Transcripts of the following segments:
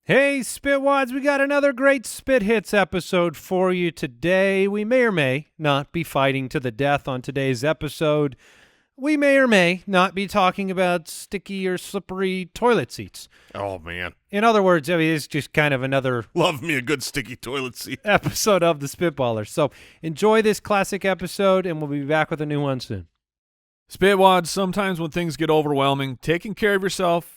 Hey, Spitwads, we got another great Spit Hits episode for you today. We may or may not be fighting to the death on today's episode. We may or may not be talking about sticky or slippery toilet seats. Oh, man. In other words, I mean, it's just kind of another Love me a good sticky toilet seat. episode of the Spitballers. So enjoy this classic episode, and we'll be back with a new one soon. Spitwads, sometimes when things get overwhelming, taking care of yourself,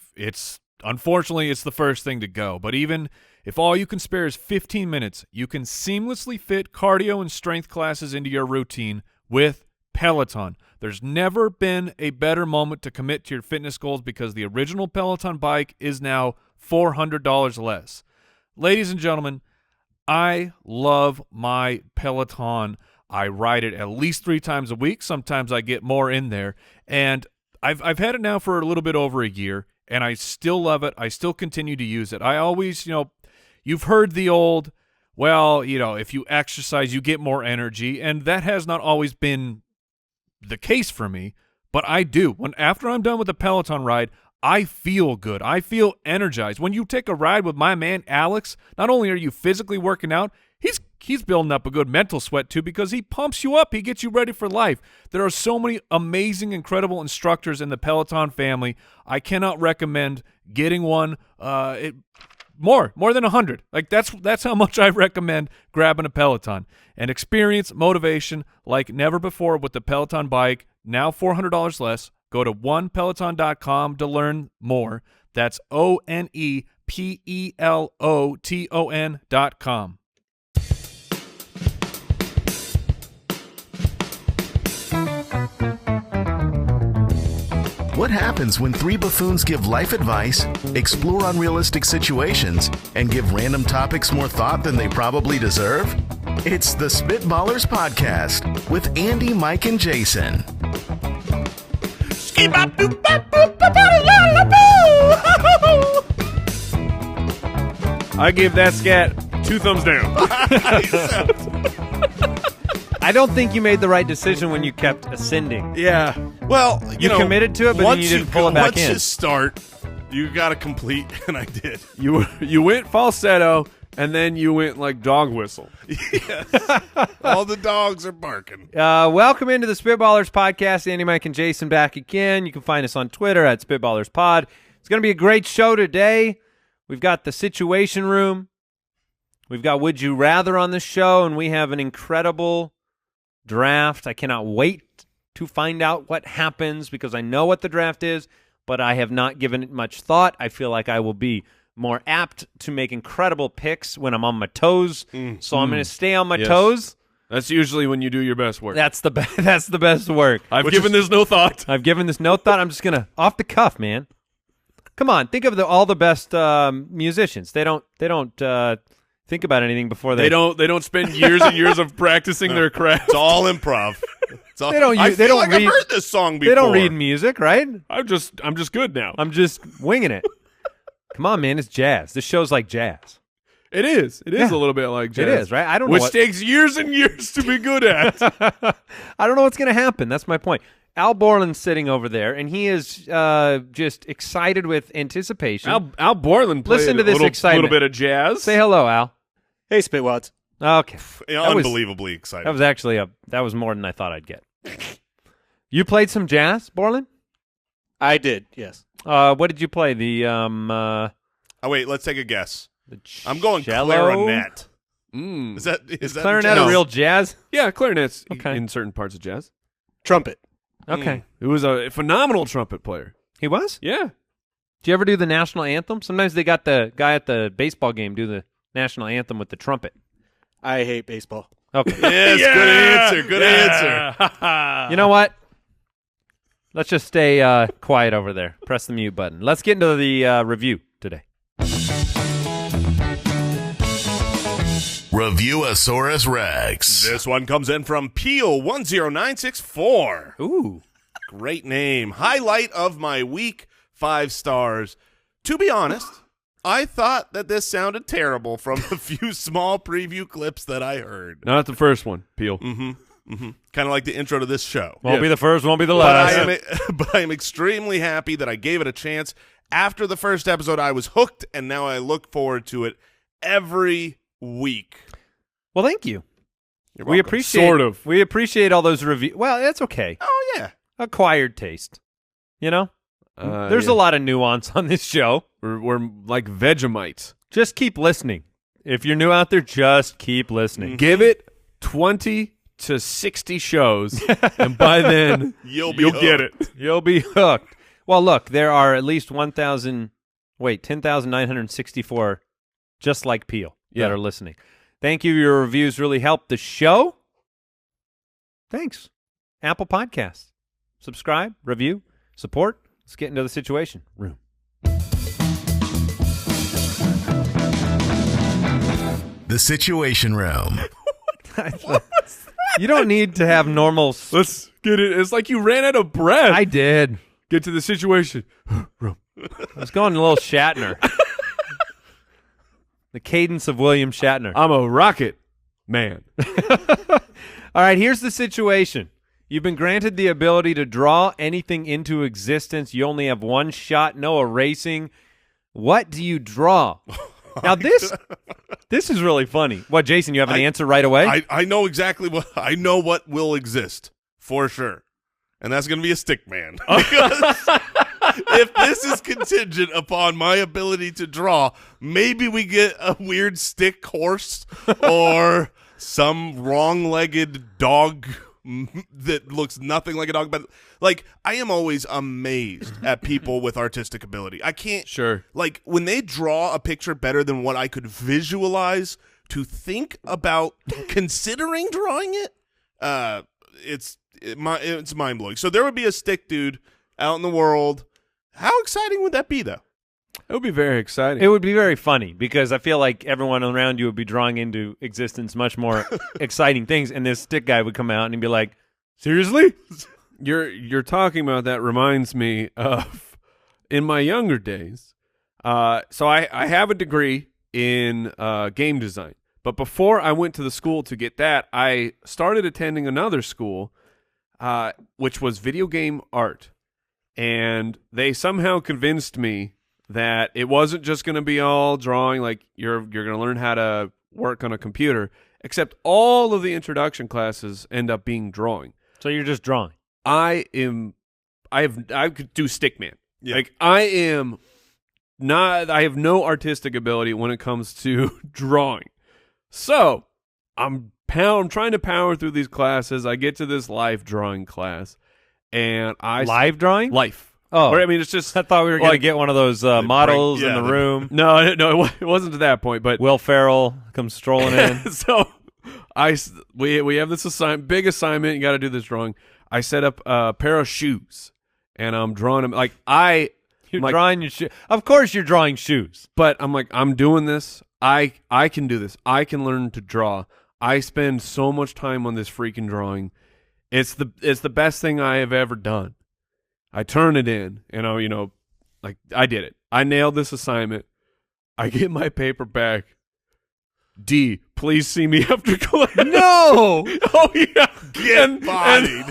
unfortunately, it's the first thing to go. But even if all you can spare is 15 minutes, you can seamlessly fit cardio and strength classes into your routine with Peloton. There's never been a better moment to commit to your fitness goals because the original Peloton bike is now $400 less. Ladies and gentlemen, I love my Peloton. I ride it at least 3 times a week. Sometimes I get more in there. And I've had it now for a little bit over a year, and I still love it. I still continue to use it. I always, you've heard the old, if you exercise, you get more energy, and that has not always been the case for me, but I do. After I'm done with the Peloton ride, I feel good. I feel energized. When you take a ride with my man Alex, not only are you physically working out, he's building up a good mental sweat too because he pumps you up. He gets you ready for life. There are so many amazing, incredible instructors in the Peloton family. I cannot recommend getting one. More than 100. Like that's how much I recommend grabbing a Peloton. And experience motivation like never before with the Peloton bike. Now $400 less. Go to onepeloton.com to learn more. That's ONEPELOTON.com. What happens when 3 buffoons give life advice, explore unrealistic situations, and give random topics more thought than they probably deserve? It's the Spitballers Podcast with Andy, Mike, and Jason. I give that scat 2 thumbs down. I don't think you made the right decision when you kept ascending. Yeah. Well, you committed to it, but then you didn't pull it back in. Once you start, you got to complete, and I did. You went falsetto, and then you went like dog whistle. Yes. All the dogs are barking. Welcome into the Spitballers Podcast. Andy, Mike, and Jason back again. You can find us on Twitter at SpitballersPod. It's going to be a great show today. We've got the Situation Room. We've got Would You Rather on the show, and we have an incredible draft. I cannot wait to find out what happens because I know what the draft is, but I have not given it much thought. I feel like I will be more apt to make incredible picks when I'm on my toes, so I'm going to stay on my toes. That's usually when you do your best work. That's the best work. I've given this no thought. I'm just going to off the cuff, man. Come on, think of all the best musicians. They don't think about anything before they don't spend years and years of practicing their craft. It's all improv. It's all, They don't. I They feel don't like read, I've heard this song before. They don't read music, right? I'm just good now. I'm just winging it. Come on, man. It's jazz. This show's like jazz. It is. It is Yeah. a little bit like jazz. It is, right? I don't know Which what- takes years and years to be good at. I don't know what's going to happen. That's my point. Al Borland's sitting over there, and he is just excited with anticipation. Al Borland played Listen to this a excitement. little bit of jazz. Say hello, Al. Hey, Spitwads. Okay. That was- Unbelievably excited. That was actually that was more than I thought I'd get. You played some jazz, Borland? I did, yes. What did you play? The Oh, wait, let's take a guess. the I'm going cello? clarinet. Mm. Is that Clarinet a real jazz? Yeah, clarinet's Okay. in certain parts of jazz. Trumpet. Okay. He was a phenomenal trumpet player. He was? Yeah. Did you ever do the national anthem? Sometimes they got the guy at the baseball game do the national anthem with the trumpet. I hate baseball. Okay. Yes, Yeah! good answer. Good answer. answer. You know what? Let's just stay quiet over there. Press the mute button. Let's get into the review today. Reviewosaurus Rex. This one comes in from Peel10964. Ooh. Great name. Highlight of my week, 5 stars. To be honest, I thought that this sounded terrible from a few small preview clips that I heard. Not the first one, Peel. Mm-hmm. Kind of like the intro to this show. Won't be the first, won't be the But last. but I am extremely happy that I gave it a chance. After the first episode, I was hooked, and now I look forward to it every week. Well, thank you. You're We welcome. appreciate Sort of. We appreciate all those reviews. Well, that's okay. Oh, yeah. Acquired taste. You know? There's a lot of nuance on this show. We're like Vegemites. Just keep listening. If you're new out there, just keep listening. Give it 20 to 60 shows, and by then You'll get it. You'll be hooked. Well, look, there are at least 10,964 just like Peel that are listening. Thank you. Your reviews really help the show. Thanks. Apple Podcasts. Subscribe, review, support. Let's get into the situation room. The Situation Room. You don't need to have normal. Let's get it. It's like you ran out of breath. I did. Get to the situation. I was going a little Shatner. The cadence of William Shatner. I'm a rocket man. All right, here's the situation. You've been granted the ability to draw anything into existence. You only have one shot, no erasing. What do you draw? Now, this is really funny. What, Jason, you have an answer right away? I know exactly what will exist for sure. And that's going to be a stick man. Because if this is contingent upon my ability to draw, maybe we get a weird stick horse or some wrong-legged dog that looks nothing like a dog. But, like, I am always amazed at people with artistic ability. I can't. Sure. Like, when they draw a picture better than what I could visualize to think about considering drawing it, it's mind-blowing. So there would be a stick dude out in the world. How exciting would that be, though? It would be very exciting. It would be very funny because I feel like everyone around you would be drawing into existence much more exciting things, and this stick guy would come out and he'd be like, seriously? You're talking about that reminds me of in my younger days. So I have a degree in game design, but before I went to the school to get that, I started attending another school, which was video game art, and they somehow convinced me that it wasn't just going to be all drawing, like you're going to learn how to work on a computer, except all of the introduction classes end up being drawing. So you're just drawing. I could do stickman. Yeah. Like I have no artistic ability when it comes to drawing. So I'm trying to power through these classes. I get to this life drawing class, and Live drawing? life. Oh. Or, I mean, it's just I thought we were going to like- get one of those models in the room. no, it wasn't to that point, but Will Ferrell comes strolling in. so we have this big assignment. You got to do this drawing. I set up a pair of shoes, and I'm drawing them. Like You're like- drawing your shoes. Of course you're drawing shoes. but I'm like, I'm doing this. I can do this. I can learn to draw. I spend so much time on this freaking drawing. It's the best thing I have ever done. I turn it in, and like I did it. I nailed this assignment. I get my paper back. D, please see me after class. No! Oh yeah, Get bodied.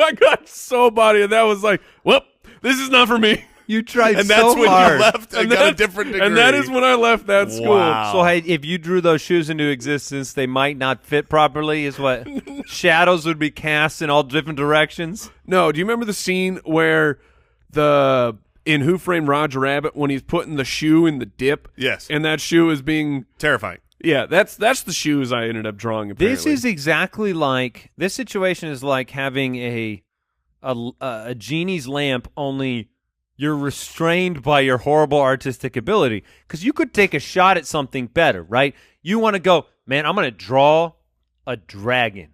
I got so bodied, and that was like, well, this is not for me. You tried And so that's when hard. you left and got a different degree. And that is when I left that school. Wow. So hey, if you drew those shoes into existence, they might not fit properly, is what? Shadows would be cast in all different directions. No, do you remember the scene where in Who Framed Roger Rabbit when he's putting the shoe in the dip? Yes. And that shoe is being Terrifying. yeah, that's the shoes I ended up drawing. Apparently. This is exactly like this situation is like having a genie's lamp, only you're restrained by your horrible artistic ability because you could take a shot at something better, right? You want to go, man, I'm going to draw a dragon.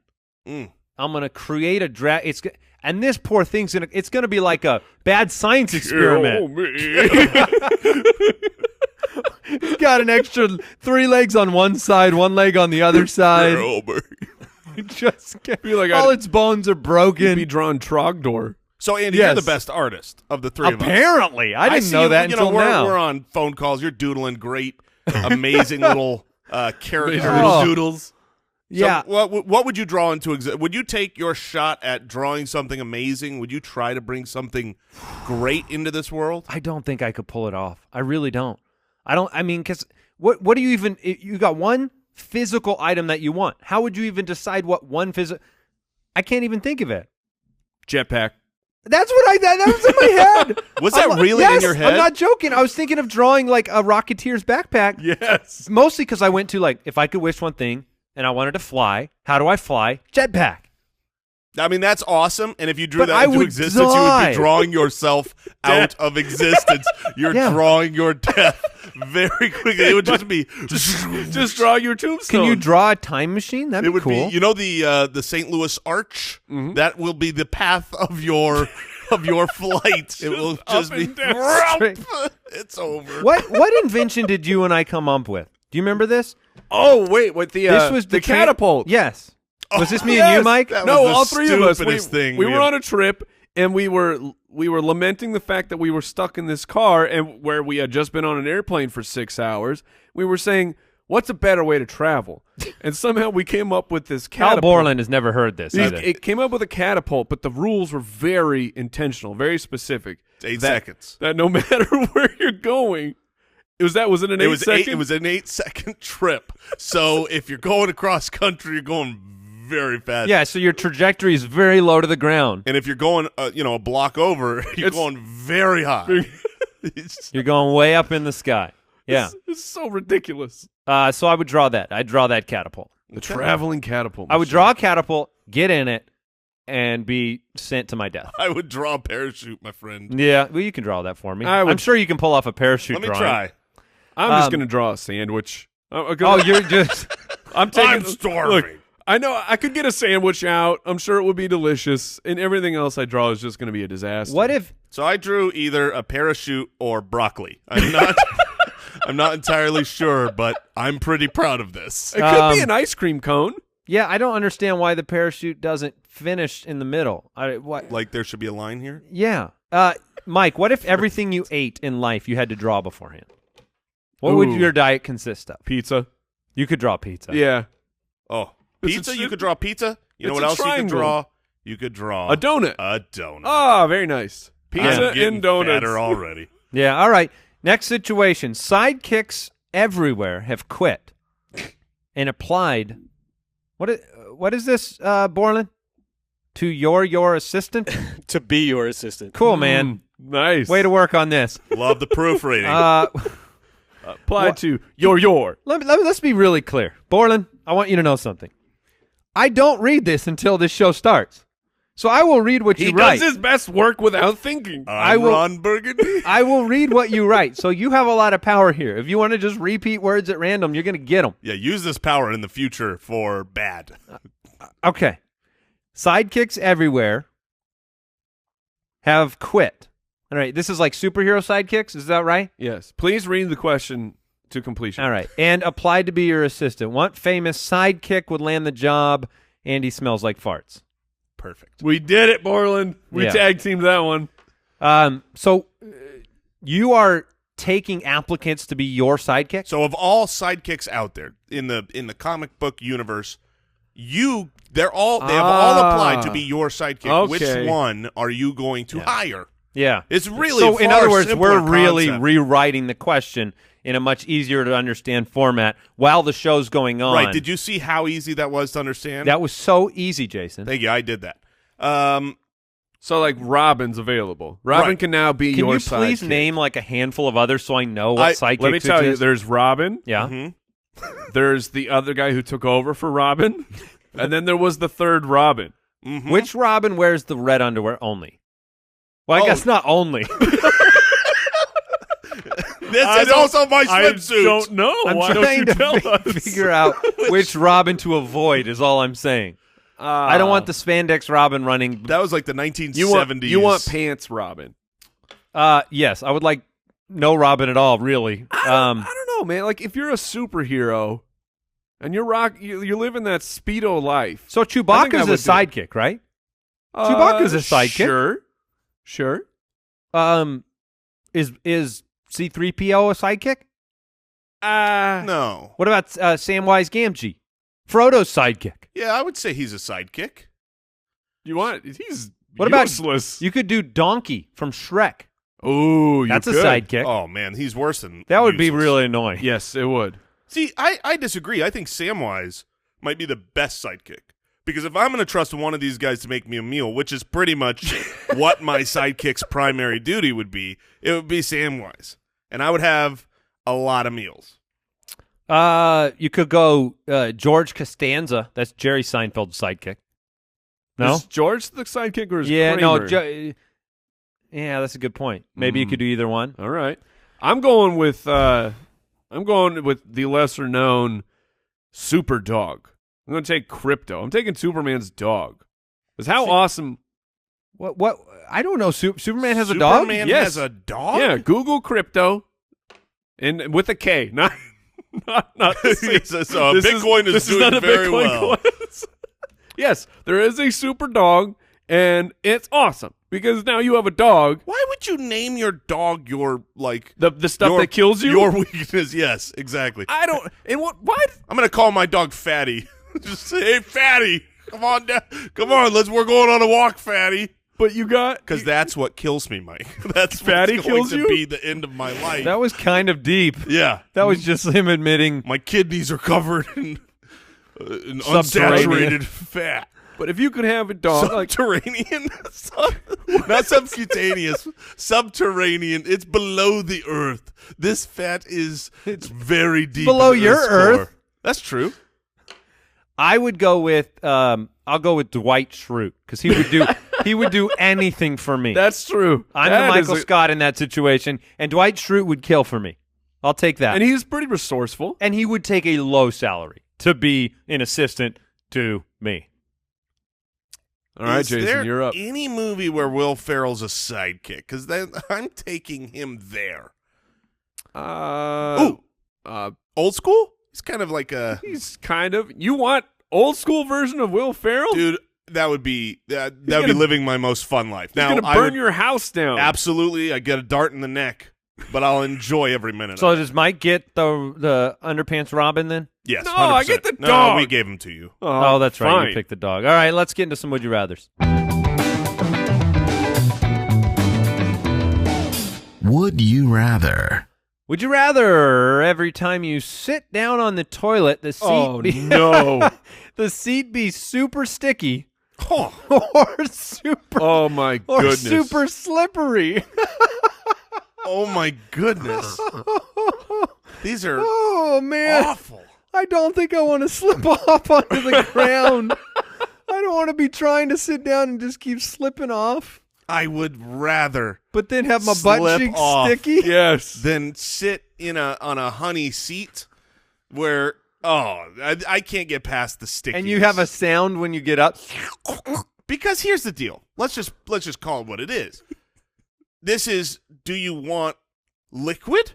I'm going to create a dragon. And this poor thing's it's going to be like a bad science experiment. He's got an extra 3 legs on one side, 1 leg on the other side. Just feel like all I'd- its bones are You'd broken. be drawing Trogdor. So, Andy, Yes. you're the best artist of the three of us. Apparently, I didn't see know you- that you until we're, now. We're on phone calls. You're doodling great, amazing little characters. Oh. Doodles. Yeah. So what would you draw into would you take your shot at drawing something amazing? Would you try to bring something great into this world? I don't think I could pull it off. I really don't. I mean, because what do you even, you got one physical item that you want. How would you even decide what one physical, I can't even think of it. Jetpack. That was in my head. Was that really yes, in your head? I'm not joking. I was thinking of drawing like a Rocketeer's backpack. Yes. Mostly because I went to like, if I could wish one thing and I wanted to fly, how do I fly? Jetpack. I mean, that's awesome. And if you drew But that I into would existence, you would die. be drawing yourself out of existence. You're Yeah. drawing your death very quickly. It would just be Just draw your tombstone. Can you draw a time machine? That'd It be would cool. be, you know, the St. Louis Arch. Mm-hmm. That will be the path of your flight. It will just be. and down. Straight. It's over. What invention did you and I come up with? Do you remember this? Oh, wait. What the This was the the catapult. Yes. Was this me Yes, and you, Mike? that No, was the all three of us. stupidest thing we we were have- on a trip, and we were lamenting the fact that we were stuck in this car, and where we had just been on an airplane for 6 hours. We were saying, "What's a better way to travel?" And somehow we came up with this Al catapult. Borland has never heard this. It, either. it came up with a catapult, but the rules were very intentional, very specific. It's 8 That- seconds. That no matter where you're going, was it an 8 second? It was an 8-second trip. So if you're going across country, you're going very fast. Yeah, so your trajectory is very low to the ground. And if you're going, a block over, you're going very high. You're going way up in the sky. Yeah. It's so ridiculous. So I would draw that. I'd draw that catapult. The traveling catapult. I would machine. draw a catapult, get in it, and be sent to my death. I would draw a parachute, my friend. Yeah, well, you can draw that for me. I would- I'm sure you can pull off a parachute Let me drawing. try. I'm just Um, going to draw a sandwich. Oh, you're just... I'm taking. I'm starving. Look, I know I could get a sandwich out. I'm sure it would be delicious, and everything else I draw is just going to be a disaster. What if... So I drew either a parachute or broccoli. I'm not. I'm not entirely sure, but I'm pretty proud of this. It could be an ice cream cone. Yeah, I don't understand why the parachute doesn't finish in the middle. What? Like there should be a line here. Yeah. Mike, what if everything you ate in life you had to draw beforehand? What would Ooh. your diet consist of? Pizza. You could draw pizza. Yeah. Oh, It's pizza. a- You could draw pizza. You know it's what a else you could triangle. draw? You could draw A donut. A donut. Ah, very nice. Pizza I'm getting and donuts. fatter already. Yeah, all right. Next situation. Sidekicks everywhere have quit and applied. What is this, Borland? To your assistant? To be your assistant. Cool, man. Nice. Way to work on this. Love the proofreading. Apply to your. Let's be really clear. Borland, I want you to know something. I don't read this until this show starts. So I will read what you He write. does his best work without thinking. I I'm will- Ron Burgundy. I will read what you write. So you have a lot of power here. If you want to just repeat words at random, you're going to get them. Yeah, use this power in the future for bad. Okay. Sidekicks everywhere have quit. All right. This is like superhero sidekicks. Is that right? Yes. Please read the question to completion. All right. And applied to be your assistant. What famous sidekick would land the job and he smells like farts? Perfect. We did it, Borland. We Yeah. tag teamed that one. So you are taking applicants to be your sidekick? So of all sidekicks out there in the comic book universe, they have all applied to be your sidekick. Okay. Which one are you going to hire? Yeah. It's really so. a In far other words, simpler we're really concept. rewriting the question in a much easier to understand format while the show's going on. Right. Did you see how easy that was to understand? That was so easy, Jason. Thank you. I did that. So, like, Robin's available. Robin Right. can now be Can your you please sidekick. name like a handful of others so I know what sidekicks Let me tell you, exist? there's Robin. Yeah. Mm-hmm. There's the other guy who took over for Robin. And then there was the third Robin. Mhm. Which Robin wears the red underwear only? Well, I Oh. guess not only. This is also my swimsuit. I don't know. I'm Why don't trying you to tell us? figure out which Robin to avoid is all I'm saying. I don't want the spandex Robin running. That was like the 1970s. You want pants Robin. Yes, I would like no Robin at all, really. I don't know, man. Like, if you're a superhero and you're you're living that Speedo life. So I think I Chewbacca's a would do it. sidekick, right? Chewbacca's a sidekick. Sure. Is C-3PO a sidekick? No. What about Samwise Gamgee? Frodo's sidekick. Yeah, I would say he's a sidekick. He's What about useless. you could do Donkey from Shrek. Oh, That's a sidekick. Oh, man, he's worse than That would be useless. really annoying. Yes, it would. See, I disagree. I think Samwise might be the best sidekick. Because if I'm going to trust one of these guys to make me a meal, which is pretty much what my sidekick's primary duty would be, it would be Samwise. And I would have a lot of meals. You could go George Costanza. That's Jerry Seinfeld's sidekick. No? Is George the sidekick or is Yeah, Kramer? no. Yeah, that's a good point. Maybe you could do either one. All right. I'm going with the lesser known Super Dog. I'm going to take Crypto. I'm taking Superman's dog. Because how awesome. What? I don't know. Superman has a dog? Superman Yes. has a dog? Yeah, Google Crypto and with a K. Not the C. So Bitcoin is doing not a very Bitcoin well. quiz. Yes, there is a super dog, and it's awesome because now you have a dog. Why would you name your dog your, like... The stuff that kills you? Your weakness, yes, exactly. I don't. And what? I'm going to call my dog Fatty. Just say, hey, Fatty, come on down. Come on, we're going on a walk, Fatty. But you got Because that's what kills me, Mike. That's Fatty what's going kills to you? be the end of my life. That was kind of deep. Yeah. That was just him admitting. My kidneys are covered in Subterranean. unsaturated fat. But if you could have a dog, like Subterranean? Not subcutaneous. Subterranean. It's below the earth. This fat is very deep. below in your Earth's earth. core. That's true. I would go with. I'll go with Dwight Schrute because he would do anything for me. that's true. I'm That the is Michael Scott in that situation, and Dwight Schrute would kill for me. I'll take that. and he's pretty resourceful. And he would take a low salary to be an assistant to me. All right, Is Jason, there you're up. any movie where Will Ferrell's a sidekick? Because then I'm taking him there. Old school? He's kind of like a... He's kind of. You want old school version of Will Ferrell? Dude, that would be that would be gonna- living my most fun life. he's Now, gonna I burn would, your house down. absolutely, I get a dart in the neck, but I'll enjoy every minute So of it. does Mike get the underpants Robin then? Yes, No, 100%. I get the No, dog. we gave him to you. Oh, that's right. fine. You picked the dog. All right, let's get into some Would You Rathers. Would you rather? Would you rather every time you sit down on the toilet, the seat Oh, be, no. the seat be super sticky Oh, or super Oh, my or goodness. super slippery? oh my goodness. These are Oh man, awful. I don't think I want to slip off onto the ground. I don't want to be trying to sit down and just keep slipping off, I would rather but then have my butt Slip cheeks off. sticky. Yes. than sit on a honey seat where I can't get past the sticky. And you have a sound when you get up. Because here's the deal. Let's just call it what it is. This is, do you want liquid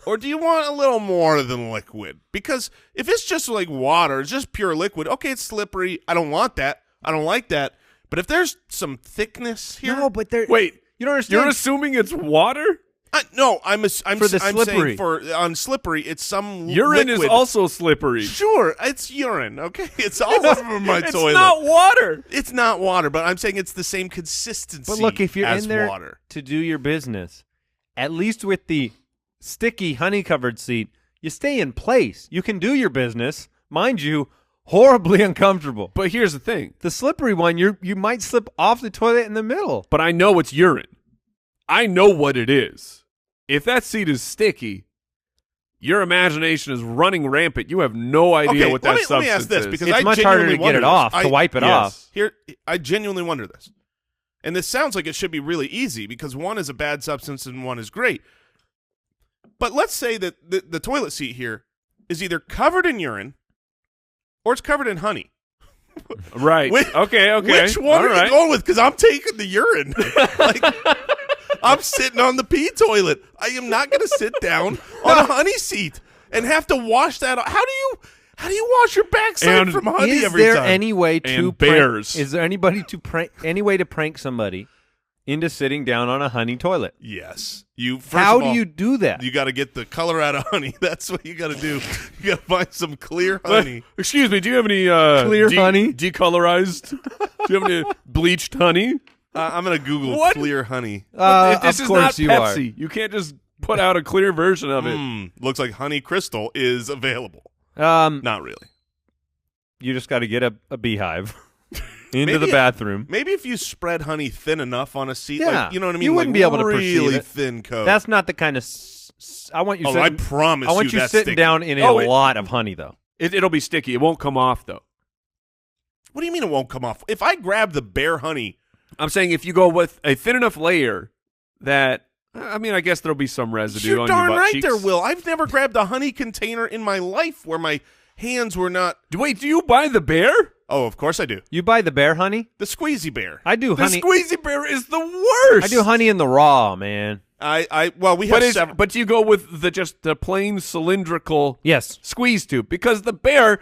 or do you want a little more than liquid? Because if it's just like water, it's just pure liquid, okay, it's slippery. I don't want that. I don't like that. But if there's some thickness here. No, but there. Wait, you don't understand. you're assuming it's water? No, I'm For the slippery. saying on slippery, it's some Urine liquid. is also slippery. Sure, it's urine, okay? It's all over my It's toilet. not water. It's not water, but I'm saying it's the same consistency But look, if you're as in there water. to do your business, at least with the sticky honey-covered seat, you stay in place. You can do your business, mind you, horribly uncomfortable. But here's the thing. The slippery one, you might slip off the toilet in the middle. But I know it's urine. I know what it is. If that seat is sticky, your imagination is running rampant. You have no idea Okay, what that let me substance ask this, is. because It's I much harder genuinely to get wonder it this. off, to wipe it off. Here, I genuinely wonder this. And this sounds like it should be really easy because one is a bad substance and one is great. But let's say that the toilet seat here is either covered in urine or it's covered in honey. Right. Okay. Which one All are right. you going with? Because I'm taking the urine. Like, I'm sitting on the pee toilet. I am not going to sit down on a honey seat and have to wash that off. How do you wash your backside And from honey Is every there time? any way to And bears. Is there any way to prank somebody into sitting down on a honey toilet. Yes. First How of all, do you do that? You got to get the color out of honey. That's what you got to do. You got to find some clear honey. Excuse me, do you have any Clear honey? decolorized? Do you have any bleached honey? I'm going to Google What? clear honey. This of is course not you Pepsi. You can't just put out a clear version of it. Looks like honey crystal is available. are. Not really. You just got to get a beehive into Maybe the bathroom. Maybe if you spread honey thin enough on a seat, Yeah. like, you know what I mean? You wouldn't like be able to perceive really it. thin coat. That's not the kind of. I want you. I Sitting, promise I want you that's sitting sticky. down in Oh, a lot of honey, though. It'll be sticky. It won't come off, though. What do you mean it won't come off? If I grab the bare honey, I'm saying if you go with a thin enough layer that, I mean, I guess there'll be some residue you're on darn your butt right cheeks. there will. I've never grabbed a honey container in my life where my hands were not. Wait, do you buy the bear? Oh, of course I do. You buy the bear honey? The squeezy bear. I do The honey. squeezy bear is the worst. I do honey in the raw, man. Well, we have several. But you go with the plain cylindrical Yes. squeeze tube because the bear,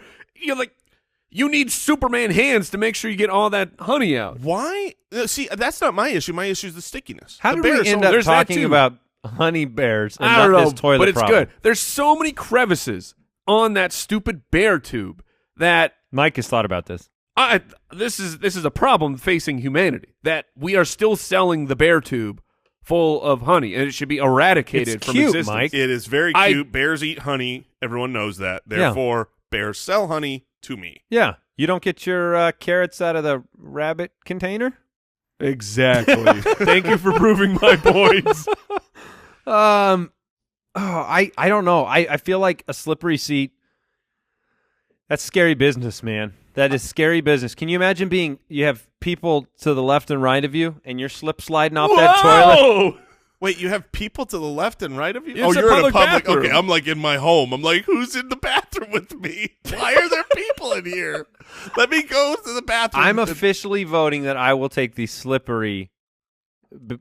you need Superman hands to make sure you get all that honey out. Why? See, that's not my issue. My issue is the stickiness. How The did bear we is end so- up there's that talking too. about honey bears and I not don't know, this toilet but it's problem? good. There's so many crevices on that stupid bear tube that Mike has thought about this. this is a problem facing humanity, that we are still selling the bear tube full of honey, and it should be eradicated It's from cute, existence. Mike. It is very cute. Bears eat honey. Everyone knows that. Therefore, bears sell honey to me. Yeah. You don't get your carrots out of the rabbit container? Exactly. Thank you for proving my points. I don't know. I feel like a slippery seat. That's scary business, man. That is scary business. Can you imagine you have people to the left and right of you, and you're slip sliding off that toilet? Whoa! Wait, you have people to the left and right of you? It's a you're in a public public. bathroom. Okay, I'm like in my home. I'm like, who's in the bathroom with me? Why are there people in here? Let me go to the bathroom. I'm officially voting that I will take the slippery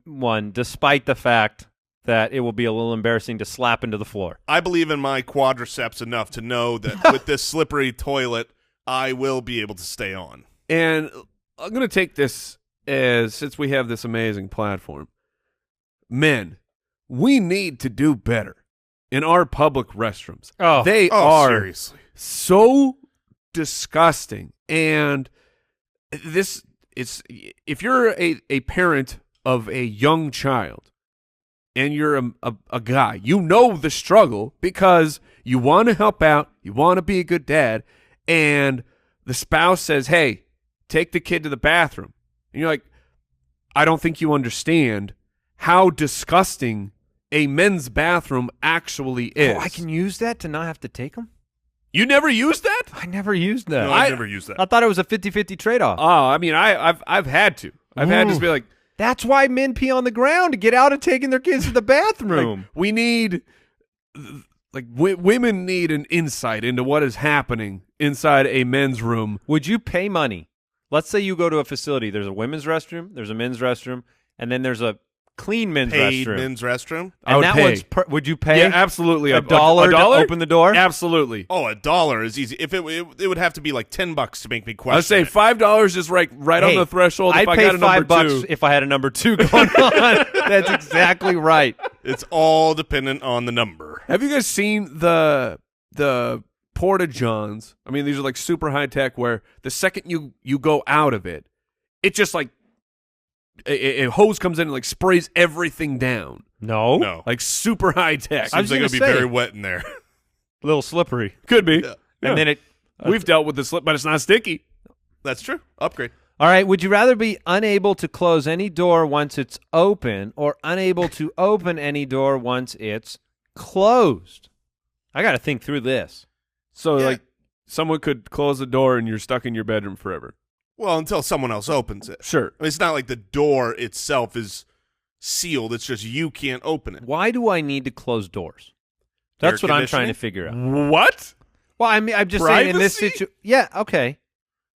one, despite the fact that it will be a little embarrassing to slap into the floor. I believe in my quadriceps enough to know that with this slippery toilet, I will be able to stay on. And I'm going to take this since we have this amazing platform. Men, we need to do better in our public restrooms. Oh. They are Seriously. so disgusting. And if you're a parent of a young child and you're a guy, you know the struggle because you want to help out, you want to be a good dad, and the spouse says, hey, take the kid to the bathroom. And you're like, I don't think you understand how disgusting a men's bathroom actually is. Oh, I can use that to not have to take them? You never used that? I never used that. No, I've never used that. I thought it was a 50-50 trade-off. Oh, I mean, I've had to. I've had to just be like, That's why men pee on the ground, to get out of taking their kids to the bathroom. we need, women need an insight into what is happening inside a men's room. Would you pay money? Let's say you go to a facility. There's a women's restroom, there's a men's restroom, and then there's a clean men's Paid restroom. men's restroom? I would that pay. one's would you pay? Yeah, absolutely. $1 to open the door? Absolutely. Oh, $1 is easy. If it would have to be like $10 to make me question. I'd say it. $5 is right on Hey, the threshold. If I'd I pay got a number $5 two. if I had a number 2 going on. That's exactly right. It's all dependent on the number. Have you guys seen the Porta Johns? I mean, these are like super high tech where the second you go out of it, it just like a hose comes in and like sprays everything down. No. No. Like super high tech. I was Seems like gonna it'll be say. very wet in there. A little slippery. Could be. Yeah. And then it We've dealt with the slip, but it's not sticky. That's true. Upgrade. All right, would you rather be unable to close any door once it's open or unable to open any door once it's closed? I got to think through this. So Yeah. like someone could close the door and you're stuck in your bedroom forever. Well, until someone else opens it. Sure. I mean, it's not like the door itself is sealed. It's just you can't open it. Why do I need to close doors? That's Air what I'm trying to conditioning? figure out. What? Well, I mean, I'm just saying in this Privacy? situation. Yeah, okay.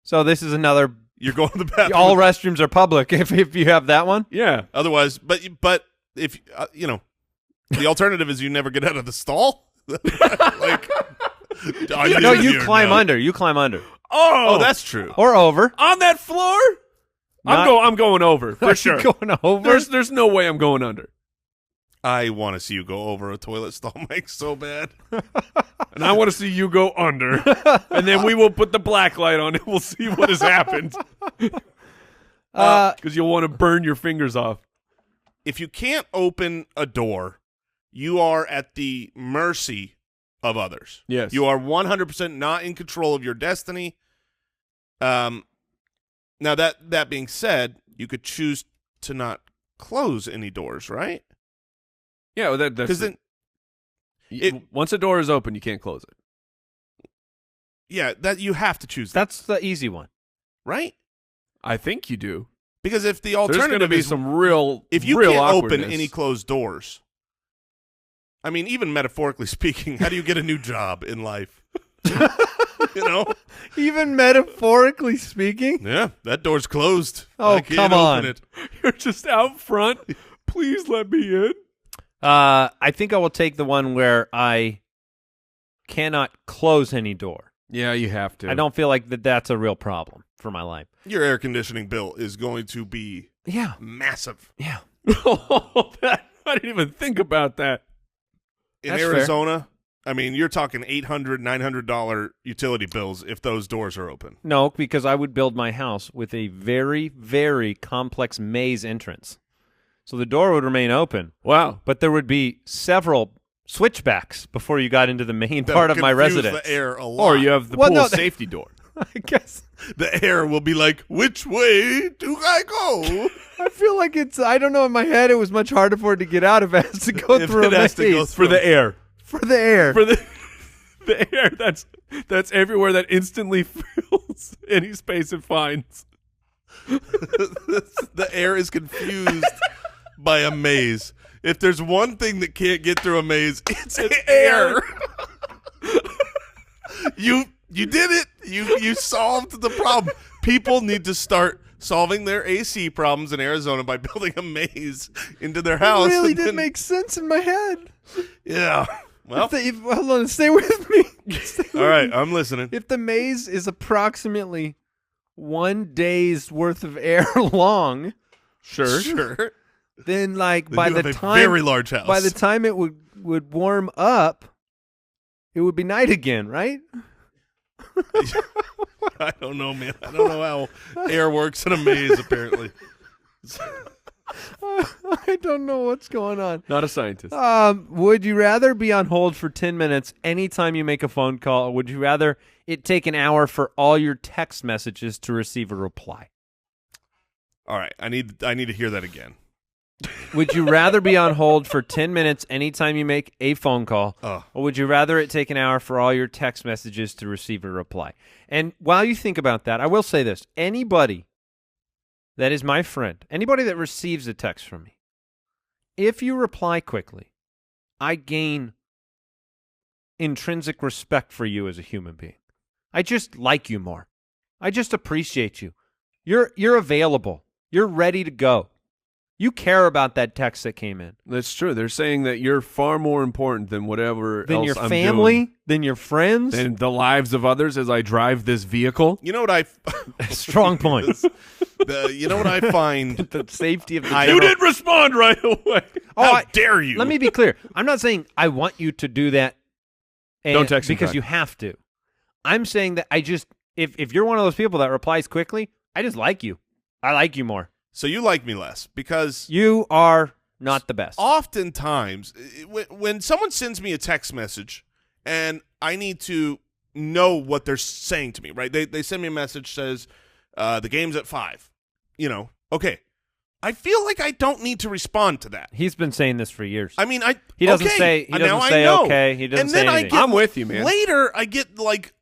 So this is another. You're going to the bathroom. All restrooms are public. If you have that one, Yeah. Otherwise, but if the alternative is you never get out of the stall. Like, no, you climb under. You climb under Oh, that's true. or over. On that floor? I'm going over for sure. Going over? There's no way I'm going under. I want to see you go over a toilet stall, Mike, so bad. And I want to see you go under. And then we will put the black light on and we'll see what has happened. Because you'll want to burn your fingers off. If you can't open a door, you are at the mercy of others. Yes. You are 100% not in control of your destiny. Now, that being said, you could choose to not close any doors, right? Yeah, well, that's Because then, once a door is open, you can't close it. yeah, that you have to choose that, That's the easy one. right? I think you do. Because if the There's going to alternative be is some real if you real can't open awkwardness. any closed doors, I mean, even metaphorically speaking, how do you get a new job in life? You know? Even metaphorically speaking? Yeah, that door's closed. Oh, I can't come on. open it. You're just out front. Please let me in. I think I will take the one where I cannot close any door. Yeah, you have to. I don't feel like that's a real problem for my life. Your air conditioning bill is going to be Yeah. massive. Yeah. I didn't even think about that. In That's fair. Arizona, I mean, you're talking $800, $900 utility bills if those doors are open. No, because I would build my house with a very, very complex maze entrance. So the door would remain open, Wow. but there would be several switchbacks before you got into the main That part of my confuse residence. the air a lot. Or you have the Well, pool no, safety door. I guess. The air will be like, which way do I go? I feel like I don't know, in my head it was much harder for it to get out if it has to go If through it a has to go maze. through For the air. For the air. For the air that's everywhere that instantly fills any space it finds. The air is confused by a maze. If there's one thing that can't get through a maze, it's air. You did it. You solved the problem. People need to start solving their AC problems in Arizona by building a maze into their house. It really and didn't then- make sense in my head. Yeah. Well, Hold on, stay with me. Stay with all right. me. I'm listening. If the maze is approximately 1 day's worth of air long, Sure. then like Then by you the have a time very large house. by the time it would warm up, it would be night again, right? I don't know, man. I don't know how air works in a maze. Apparently. I don't know what's going on. Not a scientist. Would you rather be on hold for 10 minutes anytime you make a phone call, or would you rather it take an hour for all your text messages to receive a reply? All right. I need to hear that again. Would you rather be on hold for 10 minutes anytime you make a phone call, Oh. or would you rather it take an hour for all your text messages to receive a reply? And while you think about that, I will say this. Anybody that is my friend, anybody that receives a text from me, if you reply quickly, I gain intrinsic respect for you as a human being. I just like you more. I just appreciate you. You're available. You're ready to go. You care about that text that came in. That's true. They're saying that you're far more important than whatever Than else your I'm family, doing. than your friends. Than the lives of others as I drive this vehicle. You know what I? Strong point. You know what I find? The safety of the I- You general. didn't respond right away. How dare you? Let me be clear. I'm not saying I want you to do that. Don't text me because back. you have to. I'm saying that I just if you're one of those people that replies quickly, I just like you. I like you more. So you like me less because You are not the best. oftentimes when someone sends me a text message and I need to know what they're saying to me, right? They send me a message says the game's at 5. You know, okay. I feel like I don't need to respond to that. He's been saying this for years. I mean, He doesn't okay, say- he doesn't now I say know. okay, he doesn't and say then I anything. get, I'm with you, man. Later, I get like,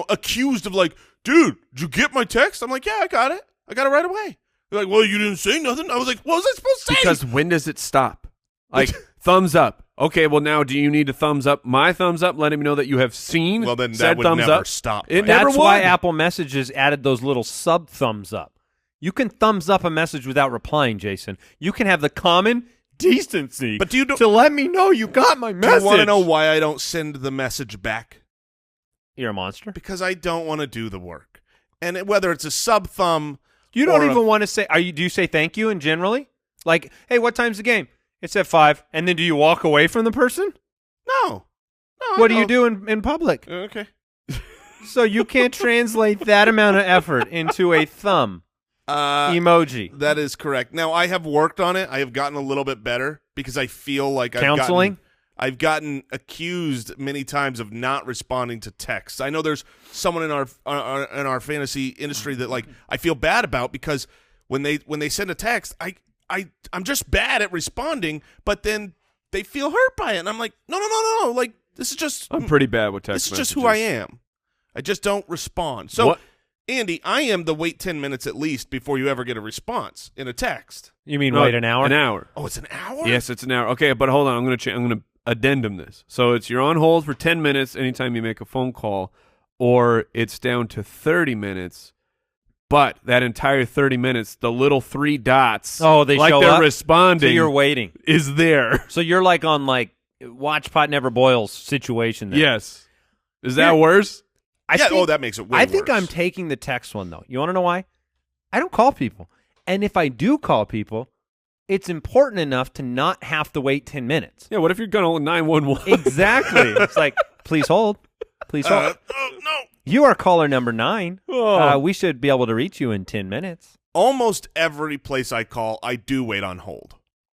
accused of like, dude, did you get my text? I'm like, yeah, I got it right away. They're like, well, you didn't say nothing. I was like, what was I supposed to say? Because when does it stop? Like, thumbs up. Okay, well, now do you need to thumbs up? My thumbs up, letting me know that you have seen well, then said that would thumbs never up. stop. It Mike. never That's why would. Apple Messages added those little sub thumbs up. You can thumbs up a message without replying, Jason. You can have the common decency But do you do- to let me know you got my Do message. you want to know why I don't send the message back? You're a monster. Because I don't want to do the work. And whether it's a sub thumb You don't Or even want to say. Do you say thank you? And generally, like, hey, what time's the game? It's at 5. And then do you walk away from the person? No. What do you do in public? Okay. So you can't translate that amount of effort into a thumb emoji. That is correct. Now, I have worked on it. I have gotten a little bit better because I feel like Counseling? I've gotten accused many times of not responding to texts. I know there's someone in our fantasy industry that like I feel bad about because when they send a text, I'm just bad at responding, but then they feel hurt by it, and I'm like, no. Like this is just I'm pretty bad with text This is just messages. who I am. I just don't respond. So, What? Andy, I am the wait 10 minutes at least before you ever get a response in a text. You mean No, wait an hour? An hour. Oh, it's an hour? Yes, it's an hour. Okay, but hold on. I'm gonna addendum this. So you're on hold for 10 minutes anytime you make a phone call, or it's down to 30 minutes. But that entire 30 minutes, the little 3 dots, Oh, they like show they're up? responding, So you're waiting. is there. So you're like on like watch pot never boils situation there. Yes. Is that worse? That makes it way I think worse. I'm taking the text one, though. You want to know why? I don't call people. And if I do call people, it's important enough to not have to wait 10 minutes. Yeah, what if you're going to 911? Exactly. It's like, please hold. Please hold. No. You are caller number 9. Oh. We should be able to reach you in 10 minutes. Almost every place I call, I do wait on hold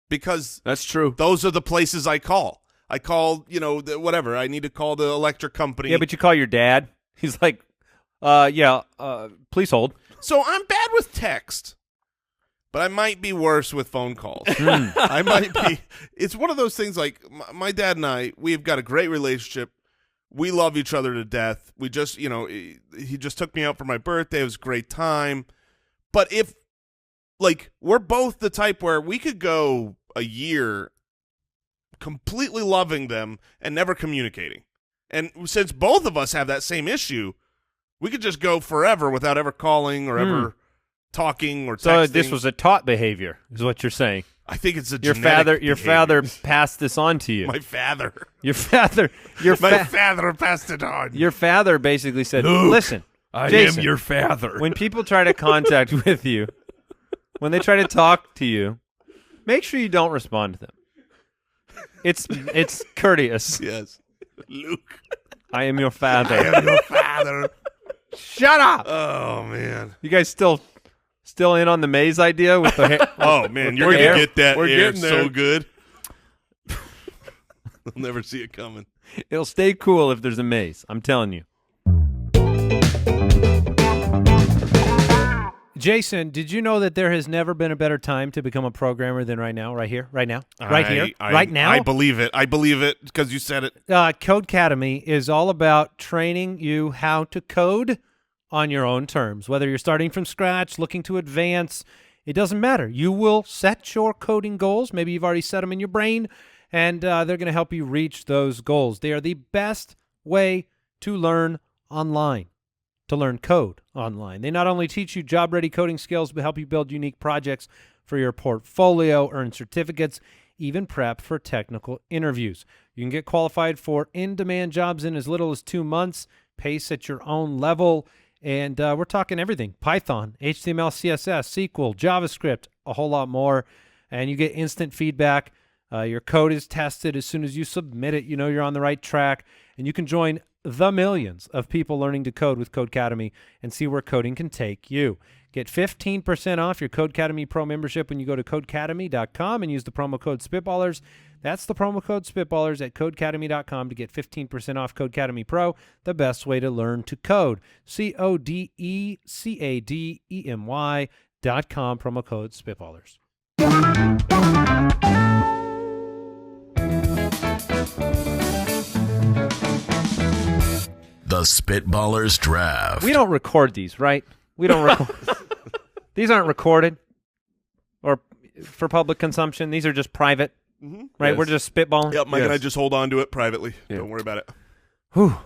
because That's true. those are the places I call. I call, whatever. I need to call the electric company. Yeah, but you call your dad. He's like, please hold. So I'm bad with text, but I might be worse with phone calls. I might be. It's one of those things like my dad and I, we've got a great relationship. We love each other to death. We just, he just took me out for my birthday. It was a great time. But if, like, we're both the type where we could go a year completely loving them and never communicating. And since both of us have that same issue, we could just go forever without ever calling or ever talking or texting. So this was a taught behavior, is what you're saying. I think it's a Your father passed this on to you. My father. Your father Passed it on. Your father basically said, Luke, listen, I Jason, am your father. when people try to contact with you, when they try to talk to you, make sure you don't respond to them. It's courteous. Yes. Luke. I am your father. I am your father. Shut up. Oh, man. You guys still in on the maze idea with the hair? Oh, man. You're We're going to there. get that We're air getting there. so good. You'll never see it coming. It'll stay cool if there's a maze. I'm telling you. Jason, did you know that there has never been a better time to become a programmer than right now? Right here? Right now? Right now? I believe it. I believe it because you said it. Codecademy is all about training you how to code on your own terms. Whether you're starting from scratch, looking to advance, it doesn't matter. You will set your coding goals. Maybe you've already set them in your brain, and they're going to help you reach those goals. They are the best way to learn online, to learn code online. They not only teach you job-ready coding skills, but help you build unique projects for your portfolio, earn certificates, even prep for technical interviews. You can get qualified for in-demand jobs in as little as 2 months, pace at your own level, and we're talking everything: Python, HTML, CSS, SQL, JavaScript, a whole lot more, and you get instant feedback. Your code is tested as soon as you submit it. You know you're on the right track, and you can join the millions of people learning to code with Codecademy and see where coding can take you. Get 15% off your Codecademy Pro membership when you go to codecademy.com and use the promo code Spitballers. That's the promo code Spitballers at codecademy.com to get 15% off Codecademy Pro, the best way to learn to code. CODECADEMY.com, promo code Spitballers. The Spitballers Draft. We don't record these, right? We don't record. These aren't recorded or for public consumption. These are just private, right? Yes. We're just spitballing. Yep, Mike and I Yes. just hold on to it privately. Yeah. Don't worry about it. Whew. No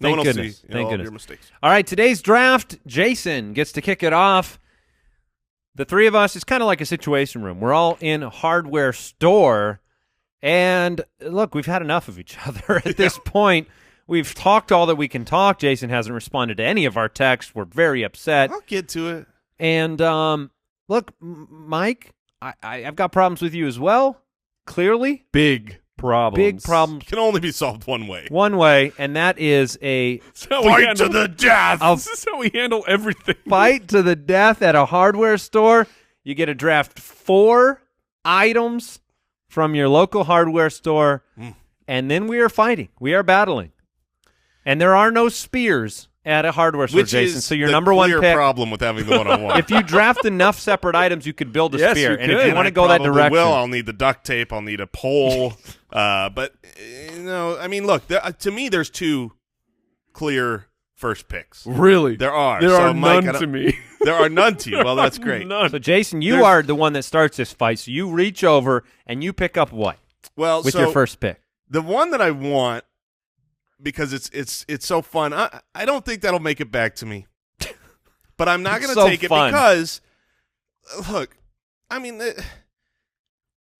Thank one will goodness. see Thank all of goodness. your mistakes. All right, today's draft, Jason gets to kick it off. The three of us, it's kind of like a situation room. We're all in a hardware store, and look, we've had enough of each other at this point. We've talked all that we can talk. Jason hasn't responded to any of our texts. We're very upset. I'll get to it. And look, Mike, I've got problems with you as well. Clearly, Big problems. big problems. Can only be solved one way. One way, and that is a Fight to the death. This is how we handle everything. fight to the death at a hardware store. You get to draft 4 items from your local hardware store, and then we are fighting. We are battling. And there are no spears at a hardware store, Which Jason. is So your the number one clear pick. problem with having the one-on-one. If you draft enough separate items, you could build a Yes, spear. you And if could. you want to I go that probably direction, will. I'll need the duct tape. I'll need a pole. But I mean, look. To me, there's 2 clear first picks. Really? There are. There So, are Mike, none to me. There are none to you. Well, that's great. None. so Jason, you There's- are the one that starts this fight. So you reach over and you pick up what Well, with so your first pick? the one that I want, because it's so fun. I don't think that'll make it back to me. But I'm not It's going to so take fun. it because, look, I mean,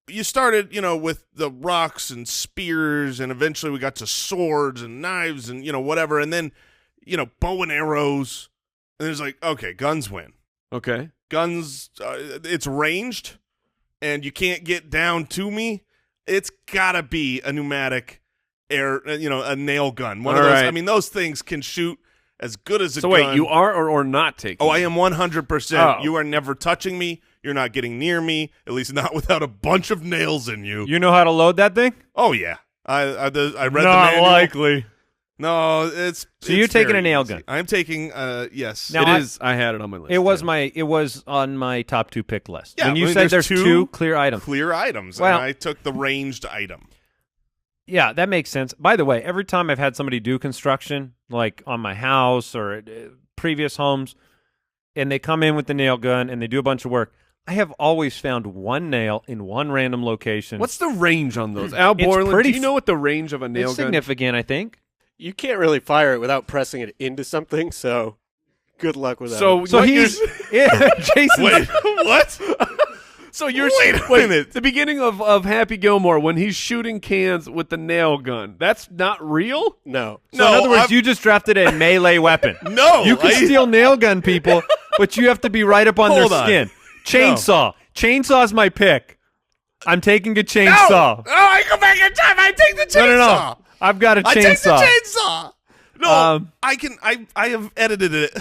you started, with the rocks and spears, and eventually we got to swords and knives and, whatever. And then, bow and arrows. And it's like, okay, guns win. Okay. Guns, it's ranged, and you can't get down to me. It's got to be a pneumatic a nail gun. One of All those. right. I mean, those things can shoot as good as a So gun. wait, you are or not taking? Oh, I am 100%. Oh. You are never touching me. You're not getting near me, at least not without a bunch of nails in you. You know how to load that thing? Oh, yeah. I read the manual. likely. No, it's So you're it's taking very a nail easy. gun. I'm taking, yes. Now, It is. I had it on my list. It was yeah. it was on my top 2 pick list. Yeah, when you I mean, said there's there's 2 2 clear items. Clear items, Well- and I took the ranged item. Yeah, that makes sense. By the way, every time I've had somebody do construction, like on my house or at previous homes, and they come in with the nail gun and they do a bunch of work, I have always found one nail in one random location. What's the range on those? Al It's Borland, pretty do you know what the range of a nail It's gun? significant, I think. You can't really fire it without pressing it into something, so good luck with that. So, So what he's you're- Jason. Wait, what? So you're Wait a minute. The beginning of Happy Gilmore when he's shooting cans with the nail gun. That's not real? no. So in other words, I'm- you just drafted a melee weapon. No, You can steal nail gun people, but you have to be right up on Hold their on. skin. Chainsaw. Chainsaw's my pick. I'm taking a No! chainsaw. Oh, I go back in time. I take the chainsaw. No. I've got a I take the chainsaw. chainsaw. No, I can. I have edited it.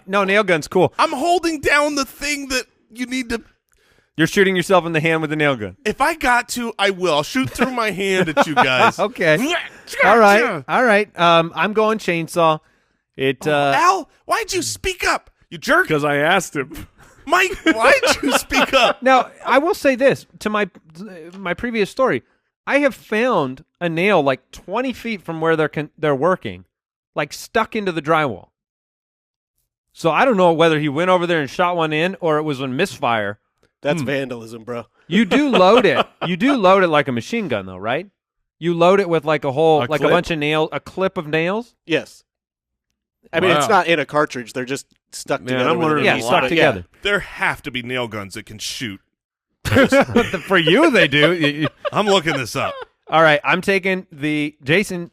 No, nail gun's cool. I'm holding down the thing that you need to. You're shooting yourself in the hand with a nail gun. If I got to, I will. I'll shoot through my hand at you guys. Okay. All right. I'm going chainsaw. Al, why'd you speak up? You jerk. Because I asked him. Mike, why'd you speak up? Now, I will say this to my previous story. I have found a nail like 20 feet from where they're working, like stuck into the drywall. So I don't know whether he went over there and shot one in or it was a misfire. That's vandalism, bro. You do load it. You do load it like a machine gun, though, right? You load it with like a whole, A like clip? a bunch of nails, a clip of nails. Yes. I mean, Wow. it's not in a cartridge. They're just stuck Man, together. I'm with learning an a Yeah, lot. stuck Yeah. together. There have to be nail guns that can shoot. For you, they do. I'm looking this up. All right, I'm taking Jason